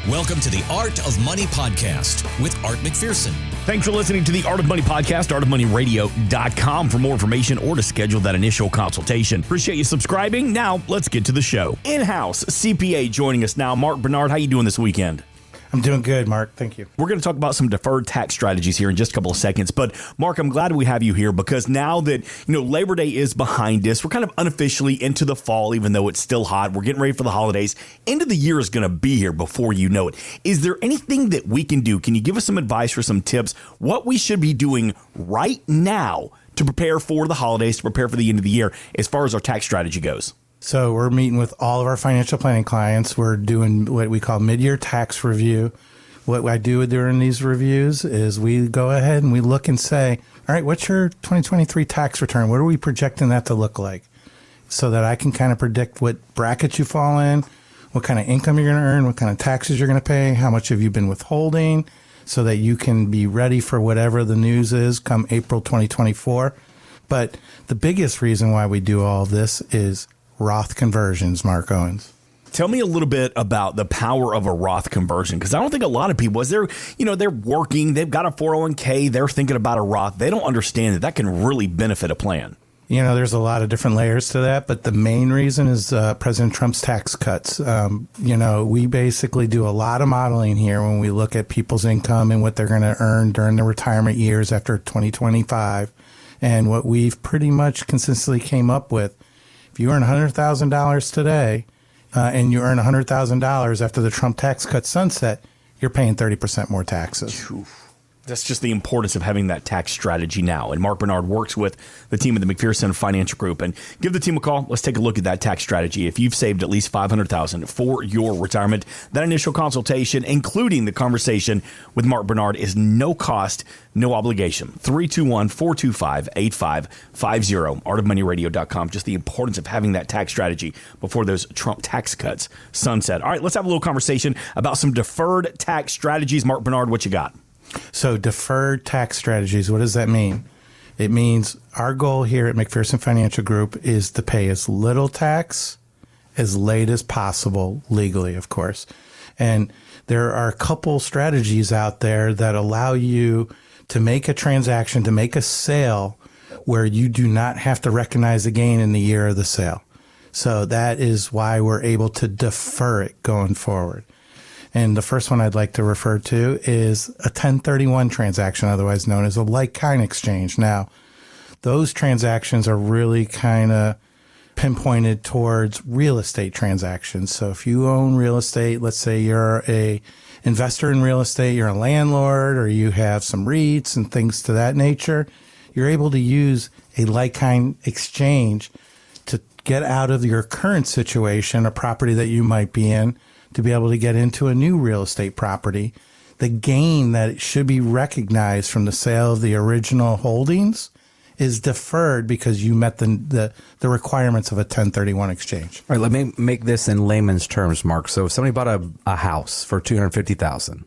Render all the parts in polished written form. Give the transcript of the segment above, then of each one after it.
Welcome to the Art of Money podcast with Art McPherson. Thanks for listening to the Art of Money podcast, artofmoneyradio.com for more information or to schedule that initial consultation. Appreciate you subscribing. Now, let's get to the show. In-house CPA joining us now. Mark Bernard, how you doing this weekend? I'm doing good, Mark. Thank you. We're going to talk about some deferred tax strategies here in just a couple of seconds. But Mark, I'm glad we have you here because now that, Labor Day is behind us, we're kind of unofficially into the fall, even though it's still hot. We're getting ready for the holidays. End of the year is going to be here before you know it. Is there anything that we can do? Can you give us some advice or some tips? What we should be doing right now to prepare for the holidays, to prepare for the end of the year as far as our tax strategy goes? So we're meeting with all of our financial planning clients. We're doing what we call mid-year tax review. What I do during these reviews is we go ahead and we look and say, all right, what's your 2023 tax return? What are we projecting that to look like? So that I can kind of predict what brackets you fall in, what kind of income you're going to earn, what kind of taxes you're going to pay, how much have you been withholding, so that you can be ready for whatever the news is come April 2024. But the biggest reason why we do all this is Roth conversions, Mark Owens. Tell me a little bit about the power of a Roth conversion, because I don't think a lot of people, as they're working, they've got a 401k, they're thinking about a Roth. They don't understand that can really benefit a plan. There's a lot of different layers to that, but the main reason is President Trump's tax cuts. We basically do a lot of modeling here when we look at people's income and what they're going to earn during the retirement years after 2025. And what we've pretty much consistently came up with, if you earn $100,000 today and you earn $100,000 after the Trump tax cut sunset, you're paying 30% more taxes. That's just the importance of having that tax strategy now. And Mark Bernard works with the team at the McPherson Financial Group. And give the team a call. Let's take a look at that tax strategy. If you've saved at least $500,000 for your retirement, that initial consultation, including the conversation with Mark Bernard, is no cost, no obligation. 321-425-8550, artofmoneyradio.com. Just the importance of having that tax strategy before those Trump tax cuts sunset. All right, let's have a little conversation about some deferred tax strategies. Mark Bernard, what you got? So deferred tax strategies, what does that mean? It means our goal here at McPherson Financial Group is to pay as little tax as late as possible, legally, of course. And there are a couple strategies out there that allow you to make a transaction, to make a sale where you do not have to recognize the gain in the year of the sale. So that is why we're able to defer it going forward. And the first one I'd like to refer to is a 1031 transaction, otherwise known as a like-kind exchange. Now, those transactions are really kind of pinpointed towards real estate transactions. So if you own real estate, let's say you're a investor in real estate, you're a landlord, or you have some REITs and things to that nature, you're able to use a like-kind exchange to get out of your current situation, a property that you might be in, to be able to get into a new real estate property. The gain that should be recognized from the sale of the original holdings is deferred because you met the requirements of a 1031 exchange. All right, let me make this in layman's terms, Mark. So if somebody bought a house for $250,000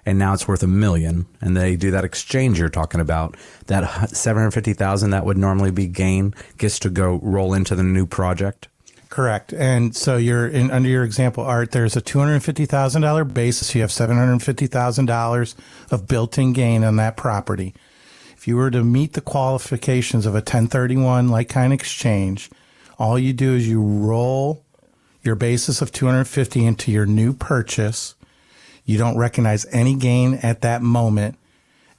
and now it's worth $1 million, and they do that exchange you're talking about, that $750,000 that would normally be gain gets to go roll into the new project? Correct. And so under your example, Art, there's a $250,000 basis. You have $750,000 of built-in gain on that property. If you were to meet the qualifications of a 1031 like-kind exchange, all you do is you roll your basis of $250 into your new purchase. You don't recognize any gain at that moment,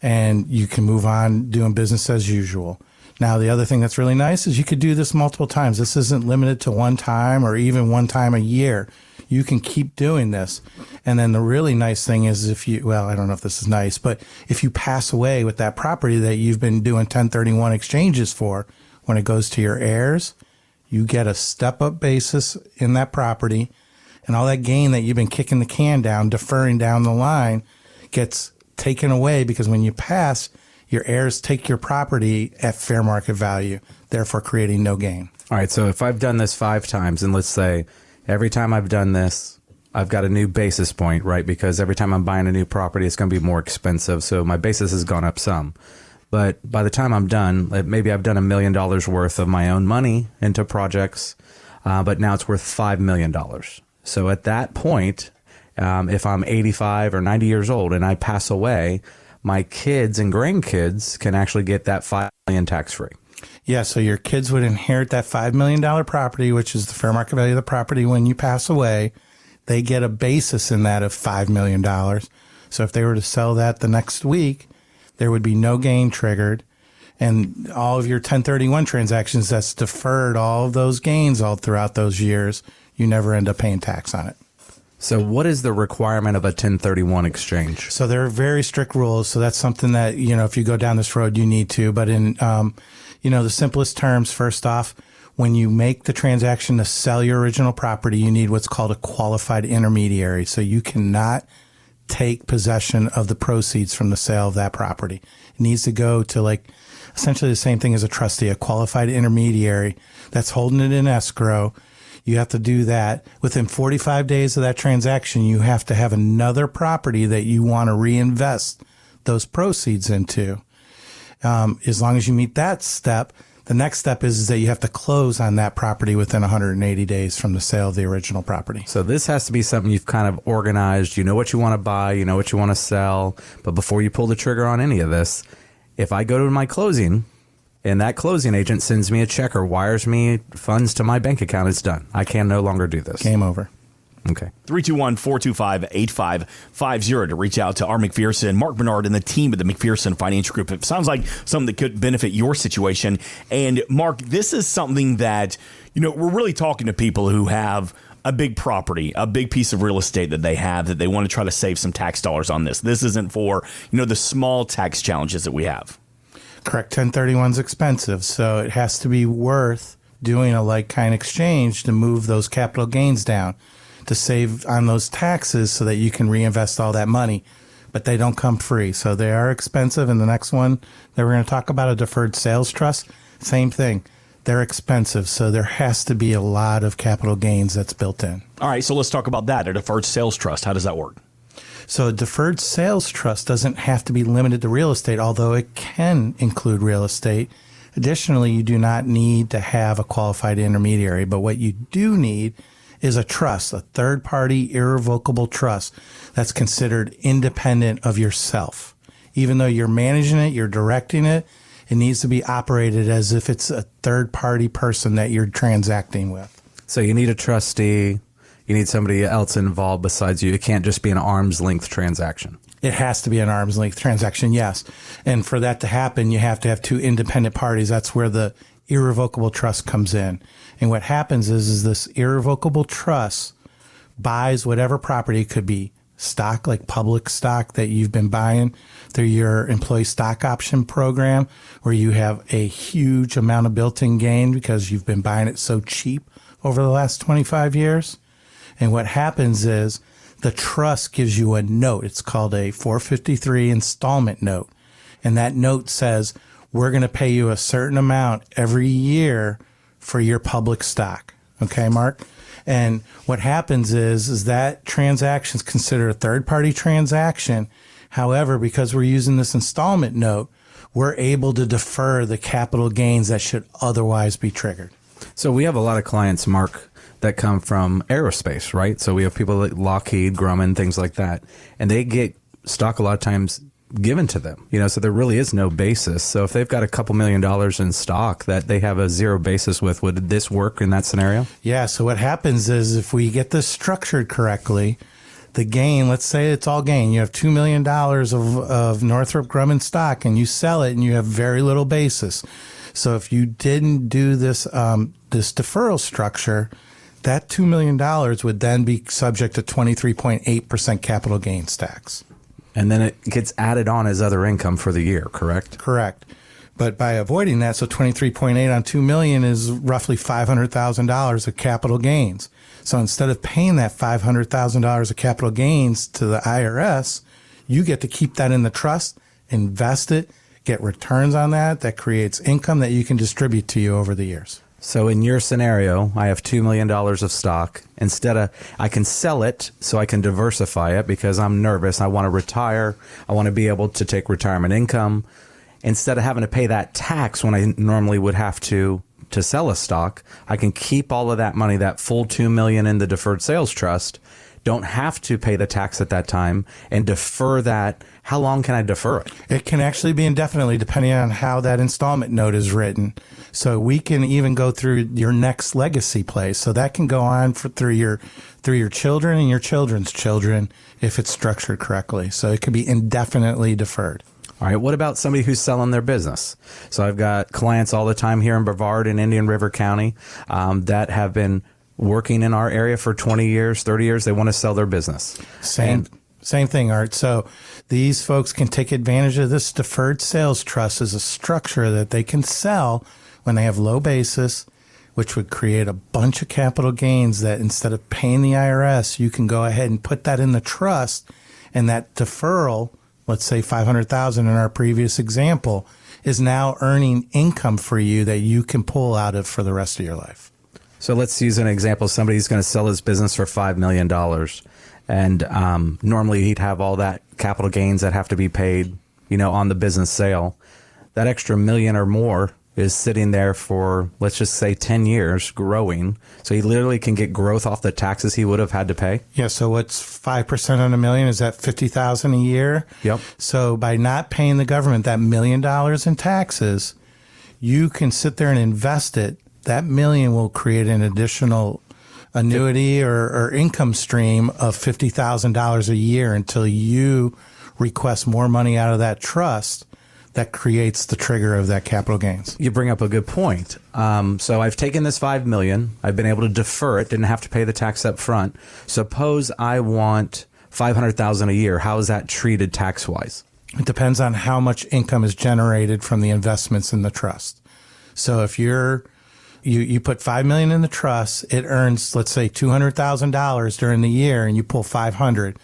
and you can move on doing business as usual. Now, the other thing that's really nice is you could do this multiple times. This isn't limited to one time or even one time a year. You can keep doing this. And then the really nice thing is I don't know if this is nice, but if you pass away with that property that you've been doing 1031 exchanges for, when it goes to your heirs, you get a step-up basis in that property, and all that gain that you've been kicking the can down, deferring down the line, gets taken away because when you pass, your heirs take your property at fair market value, therefore creating no gain. All right, so if I've done this 5 times, and let's say every time I've done this, I've got a new basis point, right? Because every time I'm buying a new property, it's going to be more expensive. So my basis has gone up some. But by the time I'm done, maybe I've done $1 million worth of my own money into projects, but now it's worth $5 million. So at that point, If I'm 85 or 90 years old and I pass away, my kids and grandkids can actually get that $5 million tax-free. Yeah, so your kids would inherit that $5 million property, which is the fair market value of the property when you pass away. They get a basis in that of $5 million. So if they were to sell that the next week, there would be no gain triggered. And all of your 1031 transactions that's deferred, all of those gains all throughout those years, you never end up paying tax on it. So what is the requirement of a 1031 exchange? So there are very strict rules. So that's something that, if you go down this road, you need to. But in, the simplest terms, first off, when you make the transaction to sell your original property, you need what's called a qualified intermediary. So you cannot take possession of the proceeds from the sale of that property. It needs to go to essentially the same thing as a trustee, a qualified intermediary that's holding it in escrow. You have to do that. Within 45 days of that transaction, you have to have another property that you want to reinvest those proceeds into. As long as you meet that step, the next step is that you have to close on that property within 180 days from the sale of the original property. So this has to be something you've kind of organized. You know what you want to buy, you know what you want to sell. But before you pull the trigger on any of this, if I go to my closing and that closing agent sends me a check or wires me funds to my bank account, it's done. I can no longer do this. Game over. Okay. 321-425-8550 to reach out to our McPherson, Mark Bernard, and the team at the McPherson Financial Group. It sounds like something that could benefit your situation. And Mark, this is something that, we're really talking to people who have a big property, a big piece of real estate that they have that they want to try to save some tax dollars on this. This isn't for, the small tax challenges that we have. Correct. 1031 is expensive, so it has to be worth doing a like-kind exchange to move those capital gains down, to save on those taxes so that you can reinvest all that money. But they don't come free, so they are expensive. And the next one that we're going to talk about, a deferred sales trust, same thing. They're expensive, so there has to be a lot of capital gains that's built in. All right, so let's talk about that, a deferred sales trust. How does that work? So a deferred sales trust doesn't have to be limited to real estate, although it can include real estate. Additionally, you do not need to have a qualified intermediary, but what you do need is a trust, a third-party irrevocable trust that's considered independent of yourself. Even though you're managing it, you're directing it, it needs to be operated as if it's a third-party person that you're transacting with. So you need a trustee. You need somebody else involved besides you. It can't just be an arm's length transaction. It has to be an arm's length transaction, yes. And for that to happen, you have to have two independent parties. That's where the irrevocable trust comes in. And what happens is this irrevocable trust buys whatever property. It could be stock, like public stock that you've been buying through your employee stock option program, where you have a huge amount of built-in gain because you've been buying it so cheap over the last 25 years. And what happens is the trust gives you a note. It's called a 453 installment note. And that note says, we're going to pay you a certain amount every year for your public stock. Okay, Mark? And what happens is that transaction is considered a third-party transaction. However, because we're using this installment note, we're able to defer the capital gains that should otherwise be triggered. So we have a lot of clients, Mark, that come from aerospace, right? So we have people like Lockheed, Grumman, things like that. And they get stock a lot of times given to them, so there really is no basis. So if they've got a couple $1 million in stock that they have a zero basis with, would this work in that scenario? Yeah. So what happens is if we get this structured correctly, the gain, let's say it's all gain. You have $2 million of Northrop Grumman stock and you sell it and you have very little basis. So if you didn't do this, this deferral structure, that $2 million would then be subject to 23.8% capital gains tax. And then it gets added on as other income for the year, correct? Correct. But by avoiding that, so 23.8 on $2 million is roughly $500,000 of capital gains. So instead of paying that $500,000 of capital gains to the IRS, you get to keep that in the trust, invest it, get returns on that. That creates income that you can distribute to you over the years. So in your scenario, I have $2 million of stock. I can sell it so I can diversify it because I'm nervous. I want to retire. I want to be able to take retirement income. Instead of having to pay that tax when I normally would have to sell a stock, I can keep all of that money, that full $2 million in the deferred sales trust, don't have to pay the tax at that time and defer that. How long can I defer it? It can actually be indefinitely depending on how that installment note is written. So we can even go through your next legacy place. So that can go on through your children and your children's children if it's structured correctly. So it could be indefinitely deferred. All right. What about somebody who's selling their business? So I've got clients all the time here in Brevard and Indian River County that have been working in our area for 20 years, 30 years. They want to sell their business. Same thing, Art. So these folks can take advantage of this deferred sales trust as a structure that they can sell when they have low basis, which would create a bunch of capital gains that instead of paying the IRS, you can go ahead and put that in the trust, and that deferral, let's say $500,000 in our previous example, is now earning income for you that you can pull out of for the rest of your life. So let's use an example. Somebody's going to sell his business for $5 million. And normally he'd have all that capital gains that have to be paid, on the business sale. That extra million or more is sitting there for, let's just say, 10 years growing. So he literally can get growth off the taxes he would have had to pay. Yeah. So what's 5% on $1 million? Is that $50,000 a year? Yep. So by not paying the government that $1 million in taxes, you can sit there and invest it. That $1 million will create an additional annuity or income stream of $50,000 a year until you request more money out of that trust. That creates the trigger of that capital gains. You bring up a good point. So I've taken this $5 million. I've been able to defer it. Didn't have to pay the tax up front. Suppose I want $500,000 a year. How is that treated tax wise? It depends on how much income is generated from the investments in the trust. So if you put $5 million in the trust, it earns, let's say, $200,000 during the year, and you pull $500,000.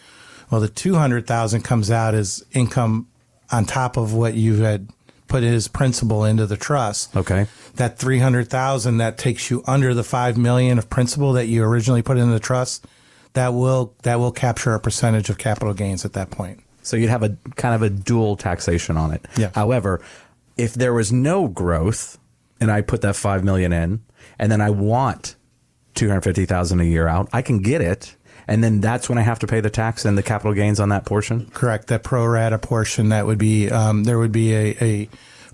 Well, the $200,000 comes out as income on top of what you had put as principal into the trust. Okay. That $300,000 that takes you under the $5 million of principal that you originally put into the trust, that will capture a percentage of capital gains at that point. So you'd have a kind of a dual taxation on it. Yeah. However, if there was no growth and I put that $5 million in, and then I want $250,000 a year out, I can get it. And then that's when I have to pay the tax and the capital gains on that portion? Correct. That pro rata portion, that would be, there would be a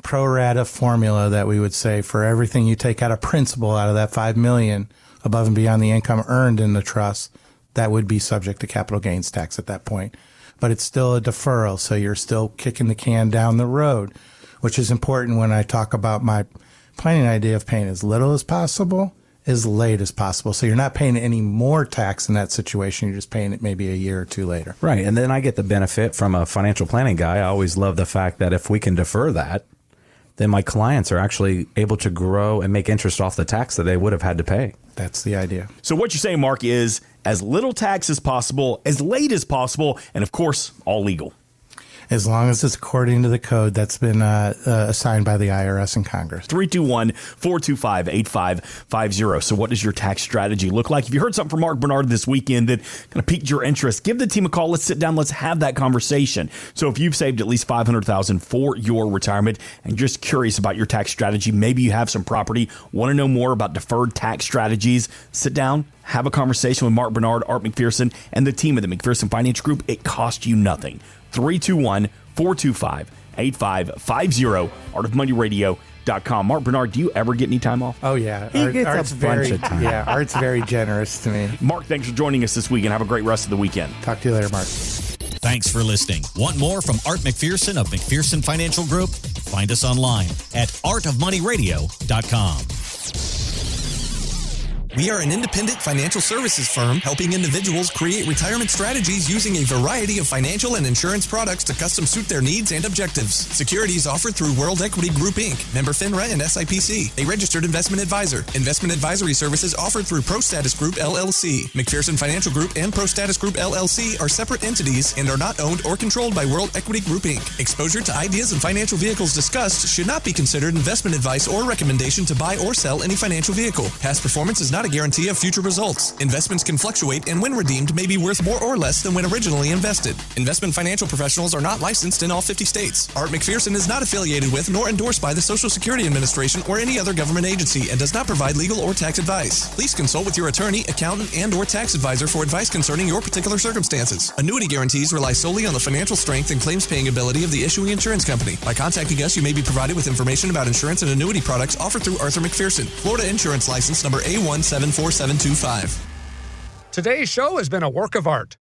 pro rata formula that we would say for everything you take out of principal out of that $5 million above and beyond the income earned in the trust, that would be subject to capital gains tax at that point. But it's still a deferral, so you're still kicking the can down the road, which is important when I talk about my planning idea of paying as little as possible, as late as possible. So you're not paying any more tax in that situation. You're just paying it maybe a year or two later. Right. And then I get the benefit from a financial planning guy. I always love the fact that if we can defer that, then my clients are actually able to grow and make interest off the tax that they would have had to pay. That's the idea. So what you're saying, Mark, is as little tax as possible, as late as possible, and of course, all legal. As long as it's according to the code that's been assigned by the IRS and Congress. 321-425-8550. So what does your tax strategy look like? If you heard something from Mark Bernard this weekend that kind of piqued your interest, give the team a call. Let's sit down. Let's have that conversation. So if you've saved at least $500,000 for your retirement and just curious about your tax strategy, maybe you have some property, want to know more about deferred tax strategies, sit down, have a conversation with Mark Bernard, Art McPherson, and the team at the McPherson Financial Group. It costs you nothing. 321-425-8550, artofmoneyradio.com. Mark Bernard, do you ever get any time off? Oh, yeah. He gets a bunch of time. Yeah, Art's very generous to me. Mark, thanks for joining us this week, and have a great rest of the weekend. Talk to you later, Mark. Thanks for listening. Want more from Art McPherson of McPherson Financial Group? Find us online at artofmoneyradio.com. We are an independent financial services firm helping individuals create retirement strategies using a variety of financial and insurance products to custom suit their needs and objectives. Securities offered through World Equity Group, Inc., member FINRA and SIPC, a registered investment advisor. Investment advisory services offered through ProStatus Group, LLC. McPherson Financial Group and ProStatus Group, LLC are separate entities and are not owned or controlled by World Equity Group, Inc. Exposure to ideas and financial vehicles discussed should not be considered investment advice or recommendation to buy or sell any financial vehicle. Past performance is not a a guarantee of future results. Investments can fluctuate and when redeemed may be worth more or less than when originally invested. Investment financial professionals are not licensed in all 50 states. Art McPherson is not affiliated with nor endorsed by the Social Security Administration or any other government agency and does not provide legal or tax advice. Please consult with your attorney, accountant, and or tax advisor for advice concerning your particular circumstances. Annuity guarantees rely solely on the financial strength and claims paying ability of the issuing insurance company. By contacting us, you may be provided with information about insurance and annuity products offered through Arthur McPherson. Florida Insurance License number A174725. Today's show has been a work of art.